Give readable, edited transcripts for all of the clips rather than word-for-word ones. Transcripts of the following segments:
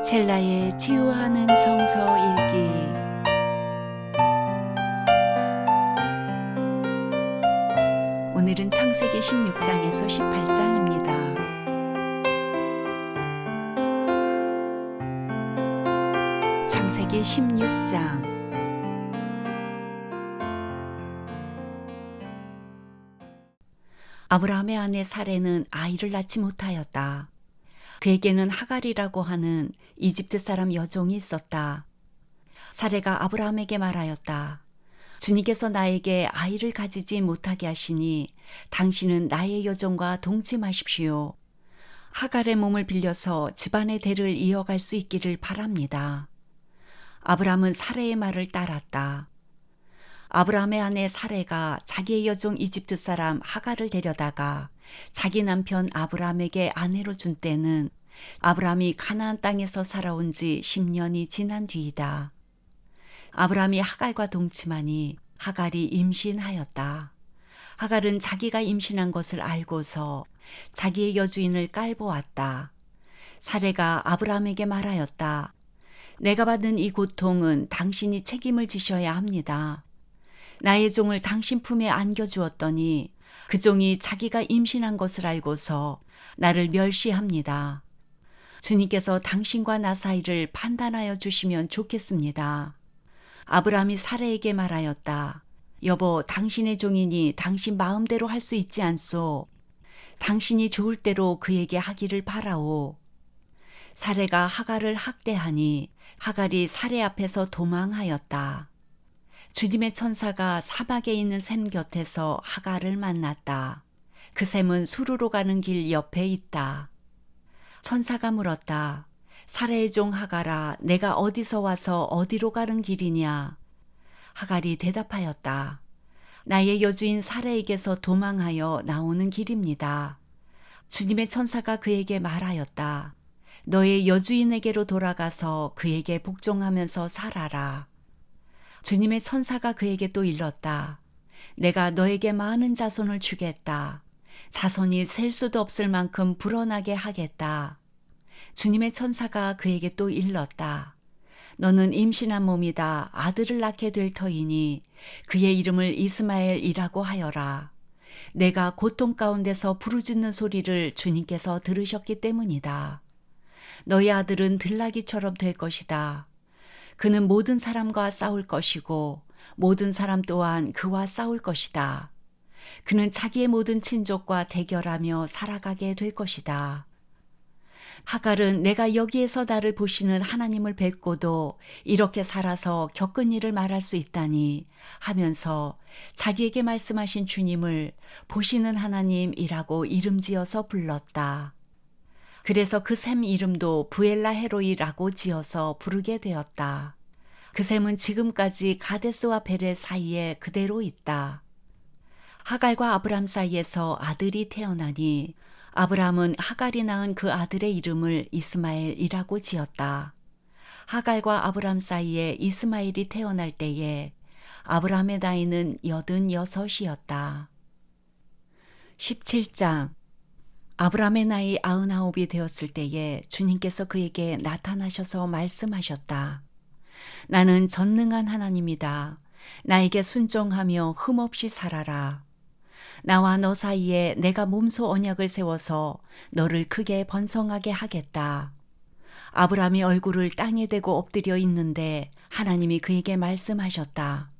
첼라의 치유하는 성서 일기. 오늘은 창세기 16장에서 18장입니다. 창세기 16장. 아브라함의 아내 사레는 아이를 낳지 못하였다. 그에게는 하갈이라고 하는 이집트 사람 여종이 있었다. 사레가 아브라함에게 말하였다. 주님께서 나에게 아이를 가지지 못하게 하시니 당신은 나의 여종과 동침하십시오. 하갈의 몸을 빌려서 집안의 대를 이어갈 수 있기를 바랍니다. 아브라함은 사레의 말을 따랐다. 아브라함의 아내 사레가 자기의 여종 이집트 사람 하갈을 데려다가 자기 남편 아브라함에게 아내로 준 때는 아브라함이 가나안 땅에서 살아온 지 10년이 지난 뒤이다. 아브라함이 하갈과 동침하니 하갈이 임신하였다. 하갈은 자기가 임신한 것을 알고서 자기의 여주인을 깔보았다. 사레가 아브라함에게 말하였다. 내가 받은 이 고통은 당신이 책임을 지셔야 합니다. 나의 종을 당신 품에 안겨주었더니 그 종이 자기가 임신한 것을 알고서 나를 멸시합니다. 주님께서 당신과 나 사이를 판단하여 주시면 좋겠습니다. 아브라함이 사레에게 말하였다. 여보, 당신의 종이니 당신 마음대로 할 수 있지 않소. 당신이 좋을 대로 그에게 하기를 바라오. 사레가 하갈을 학대하니 하갈이 사레 앞에서 도망하였다. 주님의 천사가 사막에 있는 샘 곁에서 하갈을 만났다. 그 샘은 수르로 가는 길 옆에 있다. 천사가 물었다. 사레의 종 하갈아, 내가 어디서 와서 어디로 가는 길이냐? 하갈이 대답하였다. 나의 여주인 사레에게서 도망하여 나오는 길입니다. 주님의 천사가 그에게 말하였다. 너의 여주인에게로 돌아가서 그에게 복종하면서 살아라. 주님의 천사가 그에게 또 일렀다. 내가 너에게 많은 자손을 주겠다. 자손이 셀 수도 없을 만큼 불어나게 하겠다. 주님의 천사가 그에게 또 일렀다. 너는 임신한 몸이다. 아들을 낳게 될 터이니 그의 이름을 이스마엘이라고 하여라. 내가 고통 가운데서 부르짖는 소리를 주님께서 들으셨기 때문이다. 너의 아들은 들나귀처럼 될 것이다. 그는 모든 사람과 싸울 것이고 모든 사람 또한 그와 싸울 것이다. 그는 자기의 모든 친족과 대결하며 살아가게 될 것이다. 하갈은 내가 여기에서 나를 보시는 하나님을 뵙고도 이렇게 살아서 겪은 일을 말할 수 있다니 하면서 자기에게 말씀하신 주님을 보시는 하나님이라고 이름지어서 불렀다. 그래서 그 샘 이름도 부엘라 헤로이라고 지어서 부르게 되었다. 그 샘은 지금까지 가데스와 베레 사이에 그대로 있다. 하갈과 아브람 사이에서 아들이 태어나니 아브람은 하갈이 낳은 그 아들의 이름을 이스마엘이라고 지었다. 하갈과 아브람 사이에 이스마엘이 태어날 때에 아브람의 나이는 86이었다. 17장. 아브람의 나이 99이 되었을 때에 주님께서 그에게 나타나셔서 말씀하셨다. 나는 전능한 하나님이다. 나에게 순종하며 흠없이 살아라. 나와 너 사이에 내가 몸소 언약을 세워서 너를 크게 번성하게 하겠다. 아브람이 얼굴을 땅에 대고 엎드려 있는데 하나님이 그에게 말씀하셨다.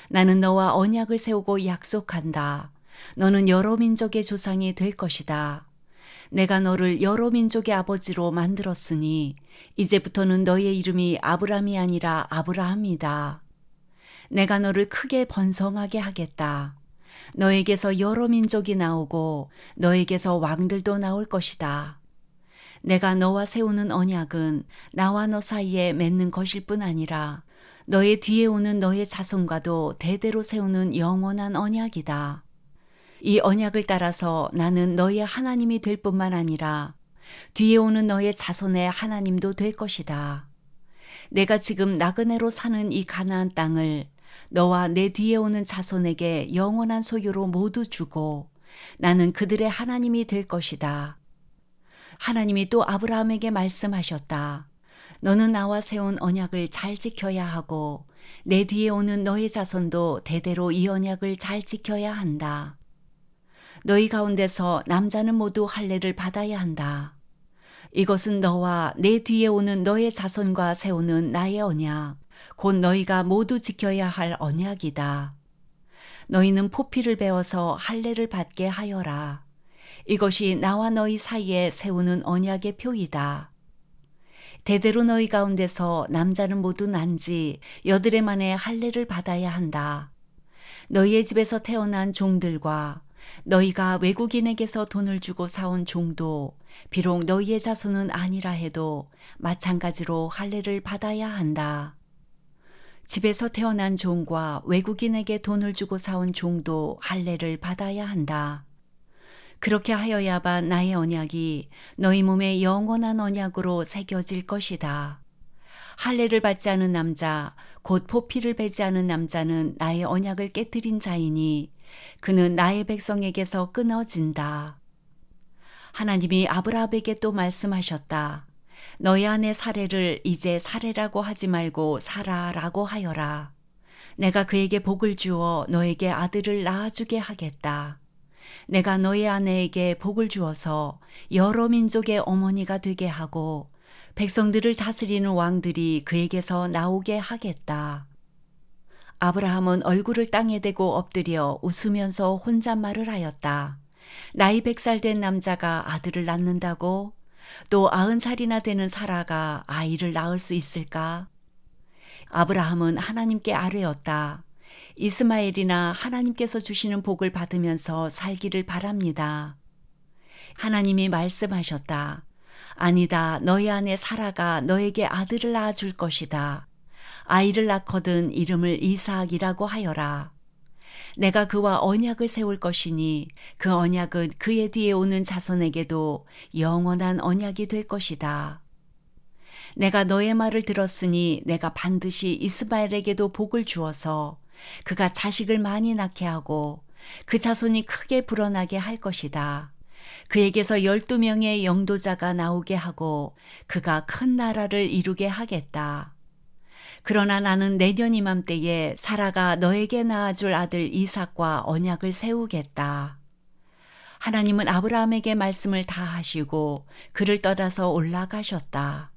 나는 너와 언약을 세우고 약속한다. 너는 여러 민족의 조상이 될 것이다. 내가 너를 여러 민족의 아버지로 만들었으니 이제부터는 너의 이름이 아브람이 아니라 아브라함이다. 내가 너를 크게 번성하게 하겠다. 너에게서 여러 민족이 나오고 너에게서 왕들도 나올 것이다. 내가 너와 세우는 언약은 나와 너 사이에 맺는 것일 뿐 아니라 너의 뒤에 오는 너의 자손과도 대대로 세우는 영원한 언약이다. 이 언약을 따라서 나는 너의 하나님이 될 뿐만 아니라 뒤에 오는 너의 자손의 하나님도 될 것이다. 내가 지금 나그네로 사는 이 가나안 땅을 너와 내 뒤에 오는 자손에게 영원한 소유로 모두 주고 나는 그들의 하나님이 될 것이다. 하나님이 또 아브라함에게 말씀하셨다. 너는 나와 세운 언약을 잘 지켜야 하고 내 뒤에 오는 너의 자손도 대대로 이 언약을 잘 지켜야 한다. 너희 가운데서 남자는 모두 할례를 받아야 한다. 이것은 너와 내 뒤에 오는 너의 자손과 세우는 나의 언약, 곧 너희가 모두 지켜야 할 언약이다. 너희는 포피를 베어서 할례를 받게 하여라. 이것이 나와 너희 사이에 세우는 언약의 표이다. 대대로 너희 가운데서 남자는 모두 난지 8해 만에 할례를 받아야 한다. 너희의 집에서 태어난 종들과 너희가 외국인에게서 돈을 주고 사온 종도 비록 너희의 자손은 아니라 해도 마찬가지로 할례를 받아야 한다. 집에서 태어난 종과 외국인에게 돈을 주고 사온 종도 할례를 받아야 한다. 그렇게 하여야만 나의 언약이 너희 몸에 영원한 언약으로 새겨질 것이다. 할례를 받지 않은 남자, 곧 포피를 베지 않은 남자는 나의 언약을 깨뜨린 자이니 그는 나의 백성에게서 끊어진다. 하나님이 아브라함에게 또 말씀하셨다. 너희 아내 사레를 이제 사레라고 하지 말고 사라라고 하여라. 내가 그에게 복을 주어 너에게 아들을 낳아주게 하겠다. 내가 너희 아내에게 복을 주어서 여러 민족의 어머니가 되게 하고 백성들을 다스리는 왕들이 그에게서 나오게 하겠다. 아브라함은 얼굴을 땅에 대고 엎드려 웃으면서 혼잣말을 하였다. 나이 100살 된 남자가 아들을 낳는다고? 또 90살이나 되는 사라가 아이를 낳을 수 있을까? 아브라함은 하나님께 아뢰었다. 이스마엘이나 하나님께서 주시는 복을 받으면서 살기를 바랍니다. 하나님이 말씀하셨다. 아니다. 너희 아내 사라가 너에게 아들을 낳아줄 것이다. 아이를 낳거든 이름을 이삭이라고 하여라. 내가 그와 언약을 세울 것이니 그 언약은 그의 뒤에 오는 자손에게도 영원한 언약이 될 것이다. 내가 너의 말을 들었으니 내가 반드시 이스마엘에게도 복을 주어서 그가 자식을 많이 낳게 하고 그 자손이 크게 불어나게 할 것이다. 그에게서 12명의 영도자가 나오게 하고 그가 큰 나라를 이루게 하겠다. 그러나 나는 내년 이맘때에 사라가 너에게 낳아줄 아들 이삭과 언약을 세우겠다. 하나님은 아브라함에게 말씀을 다 하시고 그를 떠나서 올라가셨다.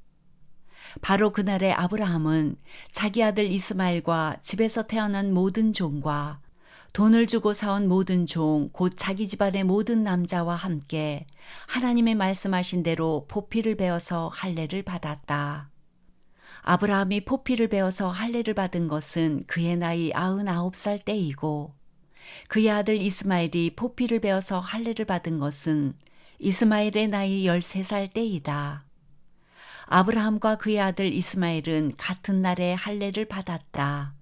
바로 그날에 아브라함은 자기 아들 이스마엘과 집에서 태어난 모든 종과 돈을 주고 사온 모든 종, 곧 자기 집안의 모든 남자와 함께 하나님의 말씀하신 대로 포피를 베어서 할례를 받았다. 아브라함이 포피를 베어서 할례를 받은 것은 그의 나이 99살 때이고 그의 아들 이스마엘이 포피를 베어서 할례를 받은 것은 이스마엘의 나이 13살 때이다. 아브라함과 그의 아들 이스마엘은 같은 날에 할례를 받았다.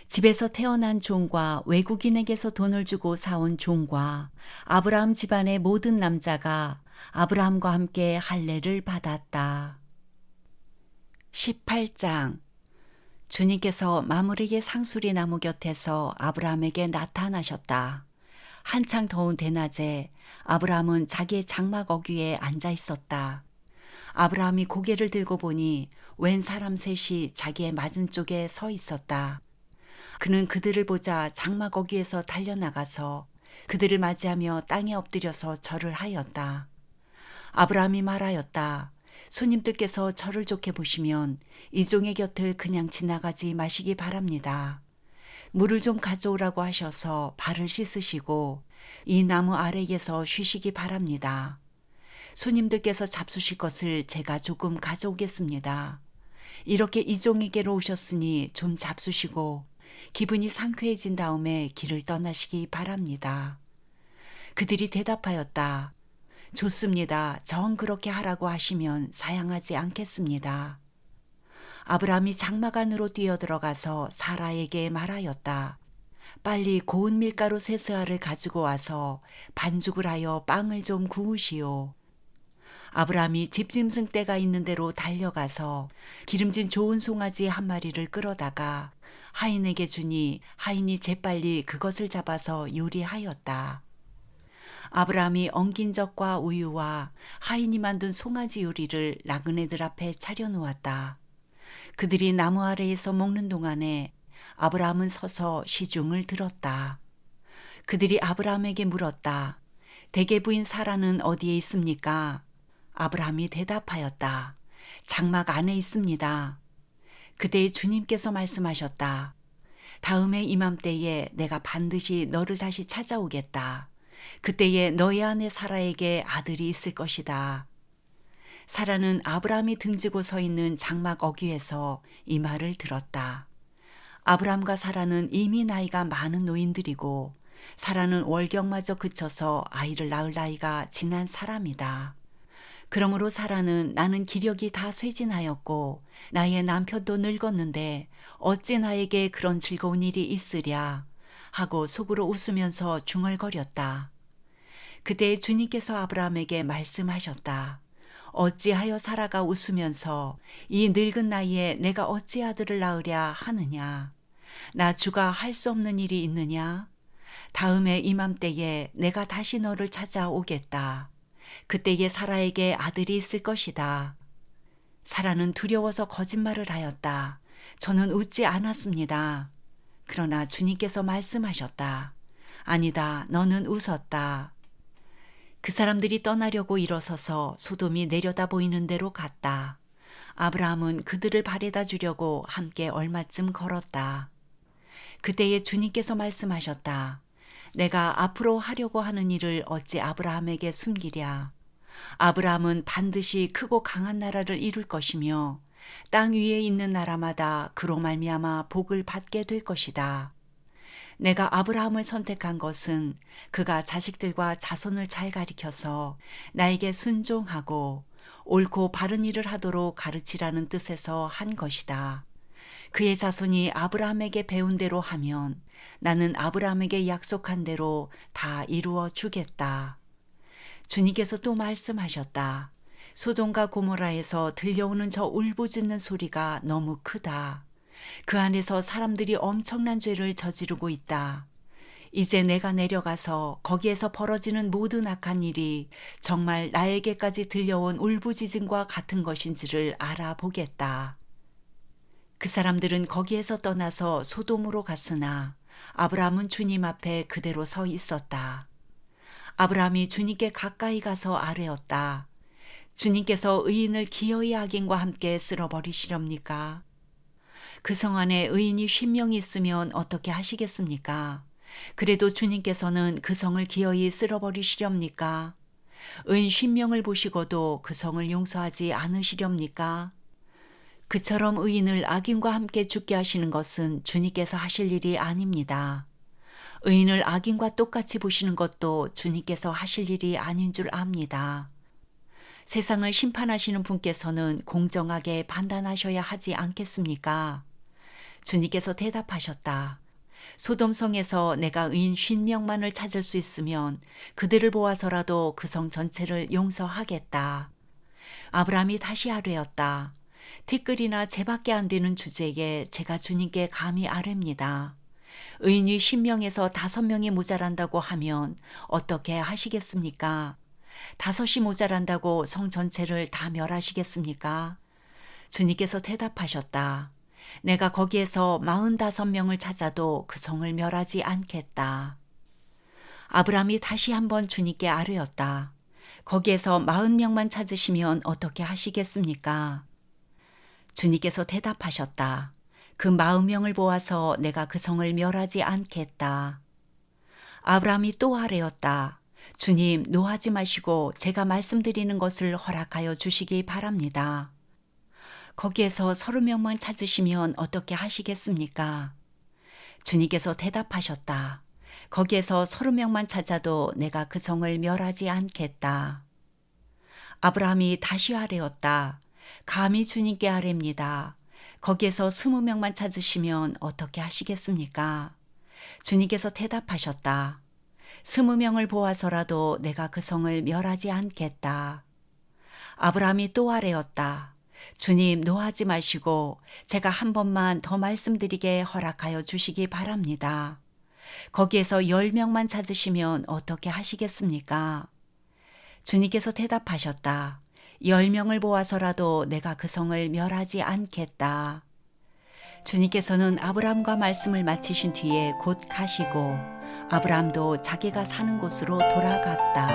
집에서 태어난 종과 외국인에게서 돈을 주고 사온 종과 아브라함 집안의 모든 남자가 아브라함과 함께 할례를 받았다. 18장 주님께서 마므리의 상수리 나무 곁에서 아브라함에게 나타나셨다. 한창 더운 대낮에 아브라함은 자기의 장막 어귀에 앉아 있었다. 아브라함이 고개를 들고 보니 웬 사람 셋이 자기의 맞은쪽에 서 있었다. 그는 그들을 보자 장막 어귀에서 달려나가서 그들을 맞이하며 땅에 엎드려서 절을 하였다. 아브라함이 말하였다. 손님들께서 저를 좋게 보시면 이 종의 곁을 그냥 지나가지 마시기 바랍니다. 물을 좀 가져오라고 하셔서 발을 씻으시고 이 나무 아래에서 쉬시기 바랍니다. 손님들께서 잡수실 것을 제가 조금 가져오겠습니다. 이렇게 이 종에게로 오셨으니 좀 잡수시고 기분이 상쾌해진 다음에 길을 떠나시기 바랍니다. 그들이 대답하였다. 좋습니다. 정 그렇게 하라고 하시면 사양하지 않겠습니다. 아브라함이 장막 안으로 뛰어들어가서 사라에게 말하였다. 빨리 고운 밀가루 3스아를 가지고 와서 반죽을 하여 빵을 좀 구우시오. 아브라함이 집짐승 떼가 있는 데로 달려가서 기름진 좋은 송아지 한 마리를 끌어다가 하인에게 주니 하인이 재빨리 그것을 잡아서 요리하였다. 아브라함이 엉긴 젖과 우유와 하인이 만든 송아지 요리를 나그네들 앞에 차려놓았다. 그들이 나무 아래에서 먹는 동안에 아브라함은 서서 시중을 들었다. 그들이 아브라함에게 물었다. 대개 부인 사라는 어디에 있습니까? 아브라함이 대답하였다. 장막 안에 있습니다. 그때 주님께서 말씀하셨다. 다음에 이맘때에 내가 반드시 너를 다시 찾아오겠다. 그때에 너희 아내 사라에게 아들이 있을 것이다. 사라는 아브라함이 등지고 서 있는 장막 어귀에서 이 말을 들었다. 아브라함과 사라는 이미 나이가 많은 노인들이고 사라는 월경마저 그쳐서 아이를 낳을 나이가 지난 사람이다. 그러므로 사라는 나는 기력이 다 쇠진하였고 나의 남편도 늙었는데 어찌 나에게 그런 즐거운 일이 있으랴 하고 속으로 웃으면서 중얼거렸다. 그때 주님께서 아브라함에게 말씀하셨다. 어찌하여 사라가 웃으면서 이 늙은 나이에 내가 어찌 아들을 낳으랴 하느냐. 나 주가 할 수 없는 일이 있느냐. 다음에 이맘때에 내가 다시 너를 찾아오겠다. 그때에 사라에게 아들이 있을 것이다. 사라는 두려워서 거짓말을 하였다. 저는 웃지 않았습니다. 그러나 주님께서 말씀하셨다. 아니다, 너는 웃었다. 그 사람들이 떠나려고 일어서서 소돔이 내려다 보이는 데로 갔다. 아브라함은 그들을 바래다 주려고 함께 얼마쯤 걸었다. 그때에 주님께서 말씀하셨다. 내가 앞으로 하려고 하는 일을 어찌 아브라함에게 숨기랴. 아브라함은 반드시 크고 강한 나라를 이룰 것이며 땅 위에 있는 나라마다 그로 말미암아 복을 받게 될 것이다. 내가 아브라함을 선택한 것은 그가 자식들과 자손을 잘 가리켜서 나에게 순종하고 옳고 바른 일을 하도록 가르치라는 뜻에서 한 것이다. 그의 자손이 아브라함에게 배운 대로 하면 나는 아브라함에게 약속한 대로 다 이루어 주겠다. 주님께서 또 말씀하셨다. 소돔과 고모라에서 들려오는 저 울부짖는 소리가 너무 크다. 그 안에서 사람들이 엄청난 죄를 저지르고 있다. 이제 내가 내려가서 거기에서 벌어지는 모든 악한 일이 정말 나에게까지 들려온 울부짖음과 같은 것인지를 알아보겠다. 그 사람들은 거기에서 떠나서 소돔으로 갔으나 아브라함은 주님 앞에 그대로 서 있었다. 아브라함이 주님께 가까이 가서 아뢰었다. 주님께서 의인을 기어이 악인과 함께 쓸어버리시렵니까? 그 성 안에 의인이 50명이 있으면 어떻게 하시겠습니까? 그래도 주님께서는 그 성을 기어이 쓸어버리시렵니까? 의인 50명을 보시고도 그 성을 용서하지 않으시렵니까? 그처럼 의인을 악인과 함께 죽게 하시는 것은 주님께서 하실 일이 아닙니다. 의인을 악인과 똑같이 보시는 것도 주님께서 하실 일이 아닌 줄 압니다. 세상을 심판하시는 분께서는 공정하게 판단하셔야 하지 않겠습니까? 주님께서 대답하셨다. 소돔성에서 내가 의인 50명만을 찾을 수 있으면 그들을 보아서라도 그 성 전체를 용서하겠다. 아브라함이 다시 아뢰었다. 티끌이나 재밖에 안 되는 주제에 제가 주님께 감히 아뢰입니다. 의인이 10명에서 5명이 모자란다고 하면 어떻게 하시겠습니까? 5이 모자란다고 성 전체를 다 멸하시겠습니까? 주님께서 대답하셨다. 내가 거기에서 45명을 찾아도 그 성을 멸하지 않겠다. 아브라함이 다시 한번 주님께 아뢰었다. 거기에서 40명만 찾으시면 어떻게 하시겠습니까? 주님께서 대답하셨다. 그 40명을 보아서 내가 그 성을 멸하지 않겠다. 아브라함이 또 아뢰었다. 주님, 노하지 마시고 제가 말씀드리는 것을 허락하여 주시기 바랍니다. 거기에서 30명만 찾으시면 어떻게 하시겠습니까? 주님께서 대답하셨다. 거기에서 30명만 찾아도 내가 그 성을 멸하지 않겠다. 아브라함이 다시 아뢰었다. 감히 주님께 아뢰입니다. 거기에서 20명만 찾으시면 어떻게 하시겠습니까? 주님께서 대답하셨다. 20명을 보아서라도 내가 그 성을 멸하지 않겠다. 아브라함이 또 아뢰었다. 주님, 노하지 마시고 제가 한 번만 더 말씀드리게 허락하여 주시기 바랍니다. 거기에서 10명만 찾으시면 어떻게 하시겠습니까? 주님께서 대답하셨다. 10명을 모아서라도 내가 그 성을 멸하지 않겠다. 주님께서는 아브라함과 말씀을 마치신 뒤에 곧 가시고 아브라함도 자기가 사는 곳으로 돌아갔다.